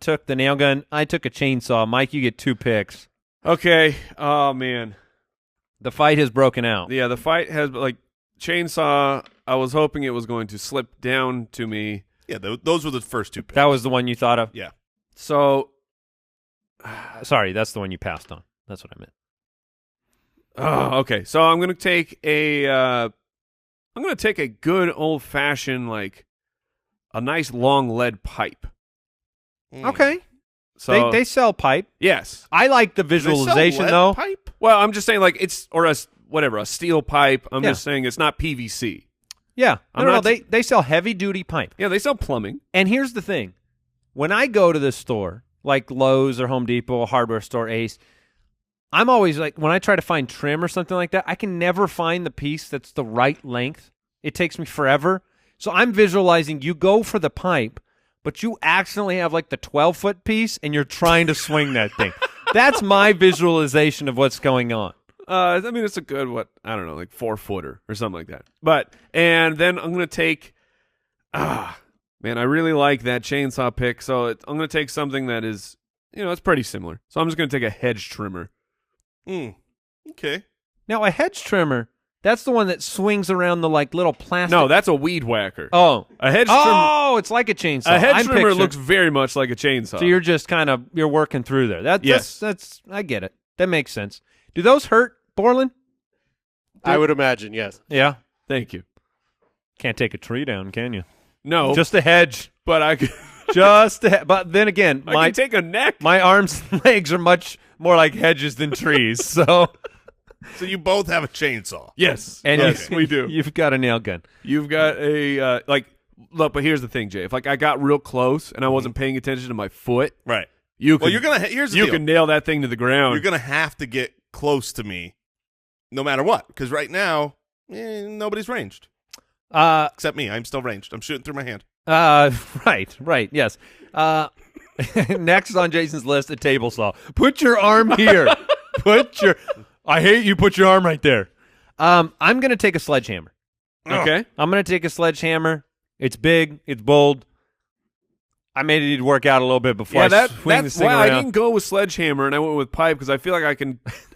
took the nail gun. I took a chainsaw. Mike, you get 2 picks. Okay. Oh, man. The fight has broken out. Yeah, the fight has, like, chainsaw, I was hoping it was going to slip down to me. Yeah, those were the first 2 picks. That was the one you thought of? Yeah. So, Sorry, that's the one you passed on. That's what I meant. okay. So I'm going to take a good old-fashioned, like, a nice long lead pipe. Okay. So, They sell pipe. yes. I like the They sell visualization, lead though. pipe? Well, I'm just saying, like, it's, or a steel pipe. I'm Yeah. just saying it's not PVC. Yeah. I'm No, not- they sell heavy-duty pipe. Yeah, they sell plumbing. And here's the thing. When I go to this store, like Lowe's or Home Depot, hardware store, Ace, I'm always like, when I try to find trim or something like that, I can never find the piece that's the right length. It takes me forever. So I'm visualizing you go for the pipe, but you accidentally have like the 12-foot piece and you're trying to swing that thing. That's my visualization of what's going on. I mean, it's a good, I don't know, like 4-footer or something like that. But, and then I'm going to take, man, I really like that chainsaw pick. So I'm going to take something that is, it's pretty similar. So I'm just going to take a hedge trimmer. Mm. Okay. Now, a hedge trimmer, that's the one that swings around the like little plastic. No, that's a weed whacker. Oh. A hedge trimmer. Oh, it's like a chainsaw. A hedge I'm trimmer picturing- looks very much like a chainsaw. So you're just kind of you're working through there. Yes. That's I get it. That makes sense. Do those hurt, Borland? I would imagine, yes. Yeah. Thank you. Can't take a tree down, can you? No, Just a hedge. but I can, But then again, I can take a neck. my arms and legs are much more like hedges than trees. So So you both have a chainsaw. Yes, and yes, you, we do. You've got a nail gun. You've got a look, but here's the thing, Jay. If like I got real close and I wasn't paying attention to my foot, Right. you Well, can here's the you deal. can nail that thing to the ground. You're gonna have to get close to me, no matter what. Because right now, nobody's ranged except me. I'm still ranged. I'm shooting through my hand. Right, yes. Next on Jason's list, a table saw. Put your arm here. I hate you. Put your arm right there. I'm going to take a sledgehammer. Okay. I'm going to take a sledgehammer. It's big. It's bold. I may need to work out a little bit before I swing this that's thing why I around. didn't go with sledgehammer and I went with pipe because I feel like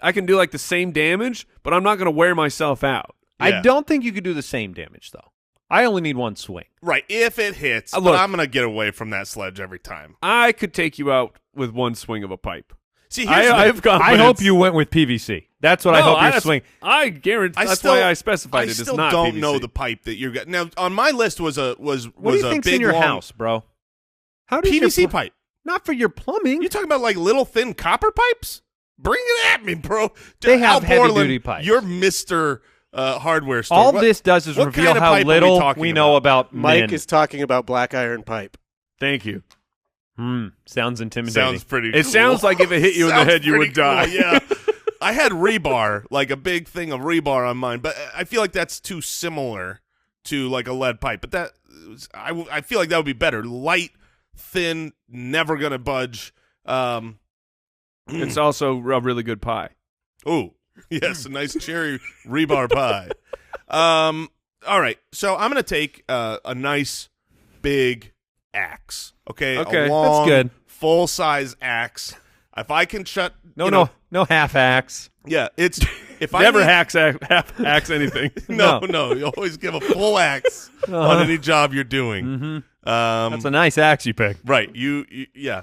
I can do like the same damage, but I'm not going to wear myself out. I Yeah. don't think you could do the same damage, though. I only need one swing. Right. If it hits, Look. but I'm gonna get away from that sledge every time. I could take you out with one swing of a pipe. See, here's the I've got. I hope you went with PVC. That's what I hope you're swinging. I guarantee. That's why I specified it. It's still not don't PVC. know the pipe that you're got. Now on my list was a What do you a think's big in your long house, bro? How does your PVC pipe. Not for your plumbing. You talking about like little thin copper pipes? Bring it at me, bro. They have Al heavy-duty Borland, pipes. You're Mr. Hardware store. All What- this does is what reveal kind of how pipe are we little talking we know about Mike men. is talking about black iron pipe. Thank you. Sounds intimidating. Sounds pretty. It cool. sounds like if it hit you in the Sounds head, you pretty would die. cool, yeah. I had rebar, like a big thing of rebar on mine, but I feel like that's too similar to like a lead pipe. But I feel like that would be better. Light, thin, never gonna budge. It's also a really good pie. Oh, yes, a nice cherry rebar pie. All right, so I'm gonna take a nice big axe. Okay, Okay, a that's long, good. full size axe. If I can shut, No half axe. yeah, it's if I Never need- half axe anything. No, you always give a full axe on any job you're doing. Mm-hmm. Um, That's a nice axe you picked. right. You yeah.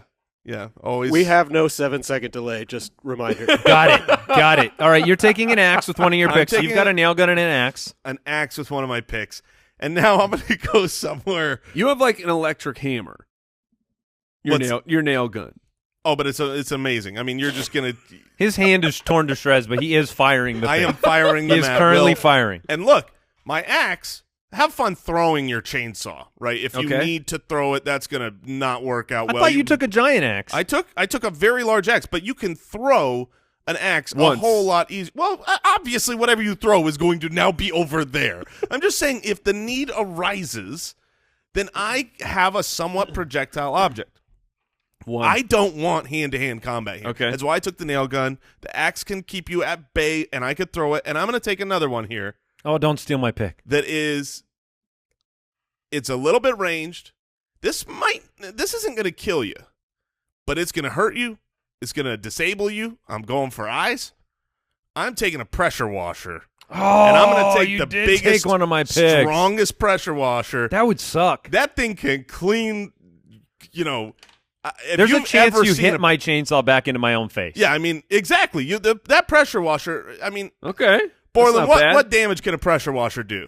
Always. We have no 7-second delay, just reminder. Got it. All right, you're taking an axe with one of your I'm picks. So taking you've got a- a nail gun and an axe. an axe with one of my picks, and now I'm gonna go somewhere. You have like an electric hammer. Your nail gun. Oh, but it's amazing. I mean, you're just gonna. His hand is torn to shreds, but he is firing the I thing. am firing He them is at currently will. firing. And look, my axe. Have fun throwing your chainsaw, right? If you Okay. need to throw it, that's gonna not work out I well. thought you took a giant axe. I took a very large axe, but you can throw an axe Once. a whole lot easier. Well, obviously, whatever you throw is going to now be over there. I'm just saying, if the need arises, then I have a somewhat projectile object. One. I don't want hand-to-hand combat here. Okay. That's why I took the nail gun. The axe can keep you at bay, and I could throw it. And I'm going to take another one here Oh, don't steal my pick. that is, it's a little bit ranged. This isn't going to kill you, but it's going to hurt you. It's going to disable you. I'm going for eyes. I'm taking a pressure washer. Oh, And I'm gonna take you the did biggest, take one of my picks. strongest pressure washer. That would suck. That thing can clean, if There's a you've chance ever you seen hit my chainsaw back into my own face. Yeah, I mean, exactly. That pressure washer, I mean, Okay. Borland, That's not bad. what damage can a pressure washer do?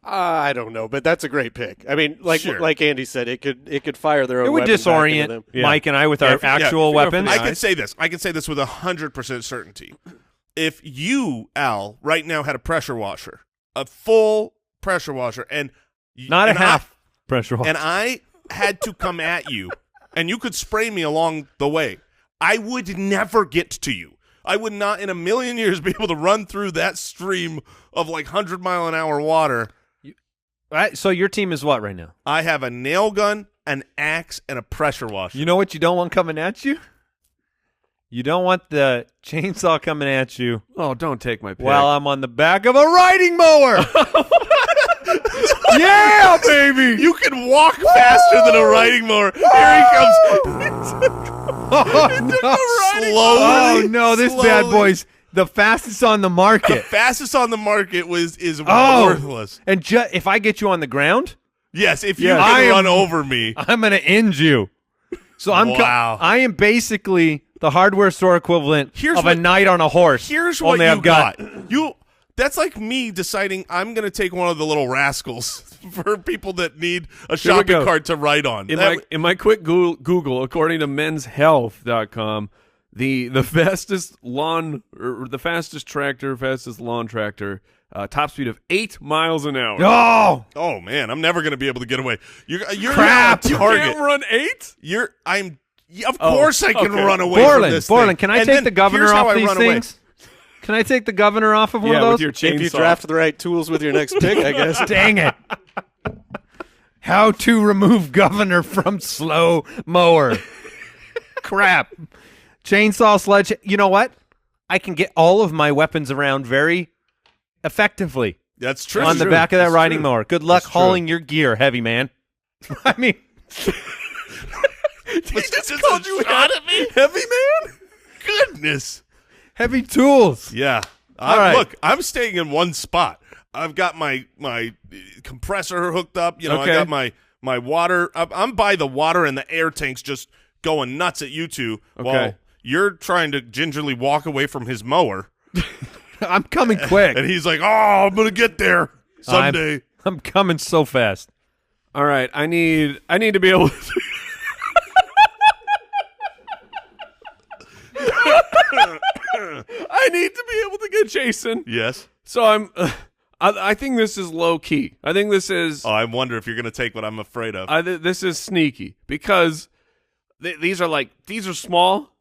I don't know, but that's a great pick. I mean, Sure. like Andy said, it could fire their own It would weapon back into disorient them. Mike and I with Yeah, our if- yeah, actual if you go for weapons. the I can say this. I can say this with 100% certainty. If you, Al, right now had a pressure washer, a full pressure washer, and Not a and half pressure I, washer. and I had to come at you, and you could spray me along the way, I would never get to you. I would not in a million years be able to run through that stream of like 100-mile-an-hour water. All right, so your team is what right now? I have a nail gun, an axe, and a pressure washer. You know what you don't want coming at you? You don't want the chainsaw coming at you Oh, don't take my pick. while I'm on the back of a riding mower. Yeah, baby. You can walk faster than a riding mower. Here he comes. Oh, no. Slowly. Oh, no, this bad slowly. boy's The fastest on the The market. fastest on the market is Oh. worthless. And if I get you on the ground, Yes, if you Yeah. can run over me. I'm going to end you. So Wow. I am basically the hardware store equivalent Here's of what- a knight on a horse. Here's what only you I've got. That's like me deciding I'm going to take one of the little rascals for people that need a we shopping go. cart to ride on. In my quick Google, according to menshealth.com, the fastest lawn tractor, top speed of 8 miles an hour. Oh, Oh man, I'm never going to be able to get away. You're Crap. not a You target. can't run 8? Of course I can okay. run away from this Borland, thing. can I And take then the governor here's how off I these run away. things? Can I take the governor off of one Yeah, of those? with your chainsaw. If you draft the right tools with your next pick, I guess. Dang it. How to remove governor from slow mower. Crap. Chainsaw, sledge. You know what? I can get all of my weapons around very effectively That's true. on the back of that riding mower. Good luck That's true. hauling your gear, heavy man. I mean, He just called you out at me, heavy man. Goodness. heavy tools. Yeah. All right. Look, I'm staying in one spot. I've got my compressor hooked up. You know, Okay. I got my water. I'm by the water and the air tanks just going nuts at you two while Okay. you're trying to gingerly walk away from his mower. I'm coming quick. And he's like, "Oh, I'm gonna get there someday." I'm coming so fast. All right, I need to be able to I need to be able to get Jason. Yes. So I think this is low key. I think this is Oh, I wonder if you're gonna take what I'm afraid of. this is sneaky because these are small,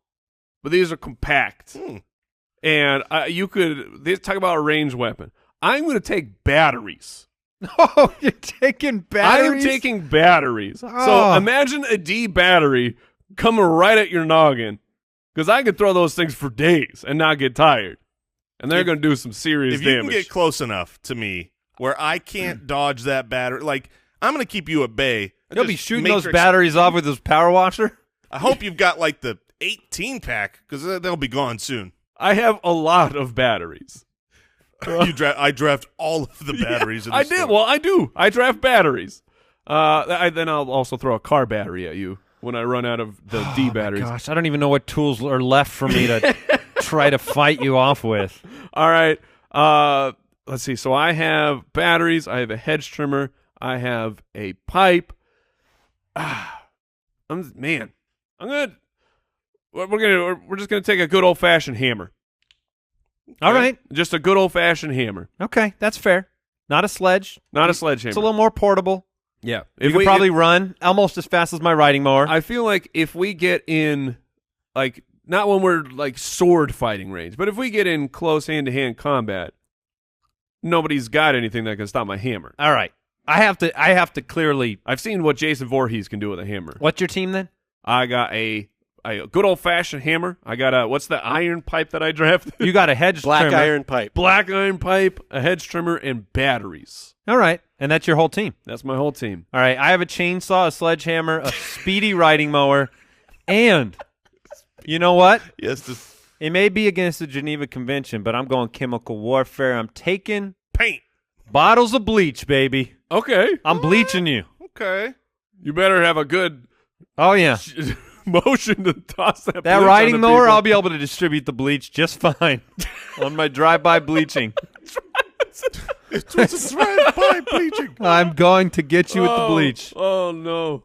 but these are compact. And you could talk about a ranged weapon. I'm going to take batteries. Oh, you're taking batteries? I am taking batteries. So Oh. imagine a D battery coming right at your noggin, because I could throw those things for days and not get tired, and they're going to do some serious If you damage. can get close enough to me where I can't dodge that battery, like I'm gonna keep you at bay. You'll be Just shooting matrix- those batteries off with his power washer? I hope you've got like the 18 pack because they'll be gone soon. I have a lot of batteries. I draft all of the batteries. in the I did. store. Well, I do. I draft batteries. Then I'll also throw a car battery at you when I run out of the D batteries. Gosh, I don't even know what tools are left for me to try to fight you off with. All right. Let's see. So I have batteries. I have a hedge trimmer. I have a pipe. We're just gonna take a good old fashioned hammer. All right. Just a good old fashioned hammer, Okay, that's fair. Not a sledge. not a sledgehammer. It's a little more portable. yeah. You could probably run almost as fast as my riding mower. I feel like if we get in, like, not when we're like sword fighting range, but if we get in close hand to hand combat, nobody's got anything that can stop my hammer. All right. I have to clearly. I've seen what Jason Voorhees can do with a hammer. What's your team then? I got a good old fashioned hammer. I got what's the iron pipe that I drafted? You got a hedge Black trimmer. iron pipe. Black iron pipe, a hedge trimmer, and batteries. All right. And that's your whole team. That's my whole team. All right. I have a chainsaw, a sledgehammer, a speedy riding mower, and you know what? yes, It may be against the Geneva Convention, but I'm going chemical warfare. I'm taking paint. bottles of bleach, baby. Okay. I'm bleaching you. Okay. You better have a good Oh, yeah. motion to toss that. That bleach riding on the mower, people. I'll be able to distribute the bleach just fine on my drive-by bleaching. It's drive-by bleaching. I'm going to get you with the bleach. Oh no!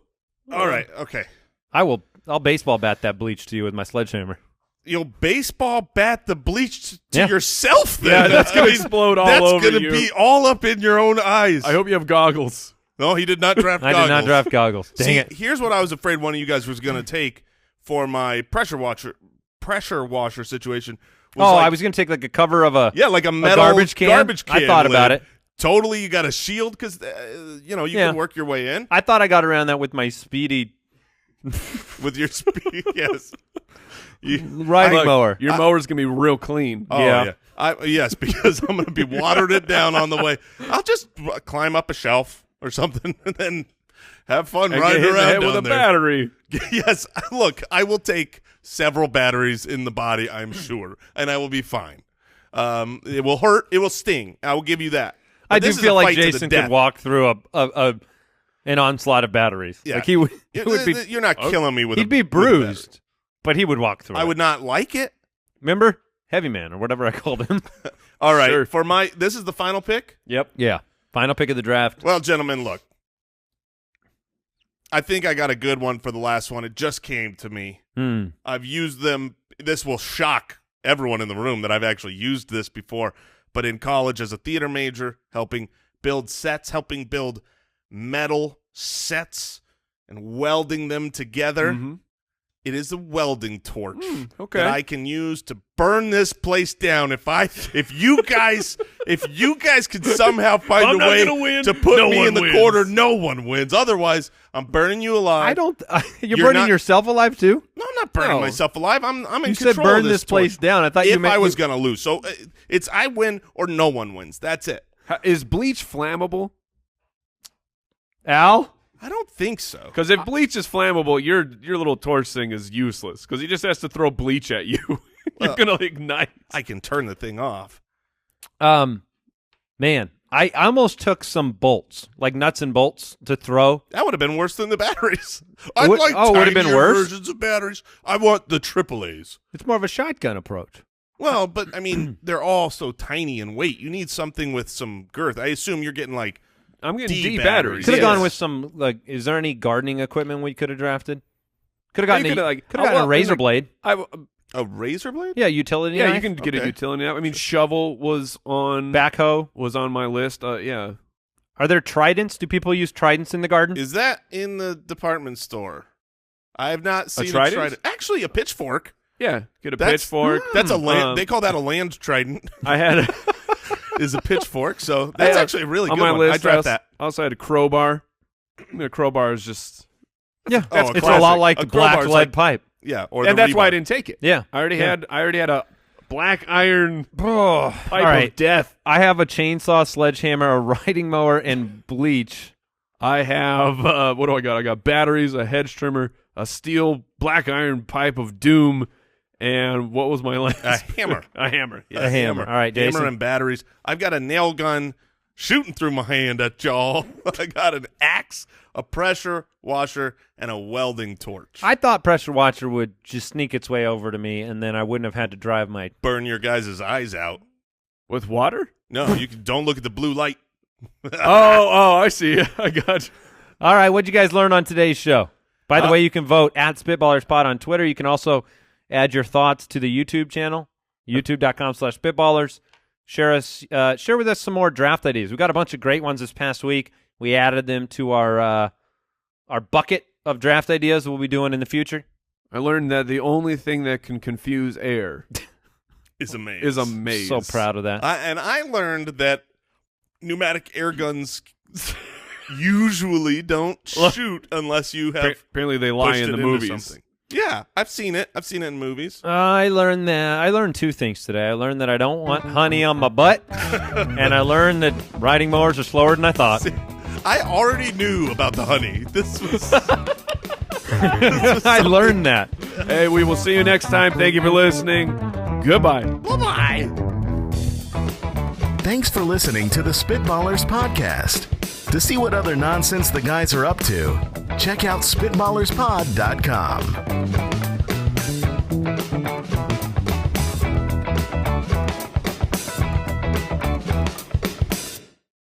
All right. Okay. I'll baseball bat that bleach to you with my sledgehammer. You'll baseball bat the bleach to Yeah. yourself. Then. Yeah, that's I gonna mean, explode all that's over gonna you. be all up in your own eyes. I hope you have goggles. No, he did not draft I goggles. did not draft goggles. Dang See, it. here's what I was afraid one of you guys was going to take for my pressure washer situation. I was going to take like a cover of a like a metal garbage can? I thought about lid. it. Totally, you got a shield because you can work your way in I thought I got around that with my speedy with your speed. Yes, riding mower. Your mower's gonna be real clean. Oh, Yeah. yes, because I'm going to be watering it down on the way. I'll just climb up a shelf or something and then have fun And riding get hit in the around head down with a there. battery. Yes, look, I will take several batteries in the body, I'm sure, and I will be fine. It will hurt. It will sting. I will give you that. But I do this is feel a like fight to the Jason death. could walk through an onslaught of batteries. Yeah. Like he would be. You're not killing me with He'd be with a battery. bruised, but he would walk through. I it. would not like it. Remember Heavy Man or whatever I called him. All right. Sure. This is the final pick? Yep. Yeah, final pick of the draft. Well, gentlemen, look. I think I got a good one for the last one. It just came to me. I've used them. This will shock everyone in the room that I've actually used this before. But in college as a theater major, helping build sets, helping build metal sets and welding them together. Mm-hmm. It is a welding torch okay. that I can use to burn this place down. If you guys can somehow find a way to put me in the corner, no one wins. Otherwise, I'm burning you alive. I don't. You're burning yourself alive too. No, I'm not burning myself alive. I'm in You control. said burn of this place torch. down. I thought If you meant I was gonna lose, so it's I win or no one wins. That's it. Is bleach flammable? Al. I don't think so. Because if bleach is flammable, your little torch thing is useless. Because he just has to throw bleach at you. You're gonna ignite. I can turn the thing off. Man, I almost took some bolts, like nuts and bolts, to throw. That would have been worse than the batteries. I'd Would- like oh, it would have been tinier worse? versions of batteries. I want the AAAs. It's more of a shotgun approach. Well, but I mean, they're all so tiny in weight. You need something with some girth. I assume you're getting like I'm getting D D batteries. batteries. Could have Yes. gone with some. Like, is there any gardening equipment we could have drafted? Could have Yeah, gotten you a, coulda, like- could have gotten well, a razor like- blade. a razor blade. Yeah, utility Yeah, knife. you can get a Okay. utility knife. I mean, shovel was on Backhoe. my list. Yeah. Are there tridents? Do people use tridents in the garden? Is that in the department store? I have not seen a trident? trident. Actually, a pitchfork. Yeah, get a That's- pitchfork. That's a land. Um, They call that a land trident. I had Is a pitchfork. So that's Yeah. actually a really on good my one. list. I draft that. I also had a crowbar. The crowbar is just, Yeah, Oh, a it's a classic. lot like A the black crowbar's lead like- pipe. Yeah, or and the that's why I rebar. didn't take it. Yeah, I already had a black iron Oh, pipe all right. of death. I have a chainsaw, sledgehammer, a riding mower, and bleach. I have what do I got? I got batteries, a hedge trimmer, a steel black iron pipe of doom, and what was my last? A hammer. A hammer. Yeah. A hammer. All right, Jason. Hammer and batteries. I've got a nail gun shooting through my hand at y'all. I got an axe, a pressure washer, and a welding torch. I thought pressure washer would just sneak its way over to me, and then I wouldn't have had to drive my. Burn your guys' eyes out. With water? No, don't look at the blue light. Oh, I see. I got you. All right, what'd you guys learn on today's show? By the way, you can vote at SpitballersPod on Twitter. You can also add your thoughts to the YouTube channel, youtube.com/Spitballers. Share with us some more draft ideas. We got a bunch of great ones this past week. We added them to our bucket of draft ideas we'll be doing in the future. I learned that the only thing that can confuse air Is a maze. is a maze. So proud of that. And I learned that pneumatic air guns usually don't shoot unless you have Apparently they lie pushed in the it into movies. something. Yeah, I've seen it. I've seen it in movies. I learned two things today. I learned that I don't want honey on my butt, and I learned that riding mowers are slower than I thought. I already knew about the honey. This was I learned that. Hey, we will see you next time. Thank you for listening. Goodbye. bye-bye. Thanks for listening to the Spitballers Podcast. To see what other nonsense the guys are up to, check out SpitballersPod.com.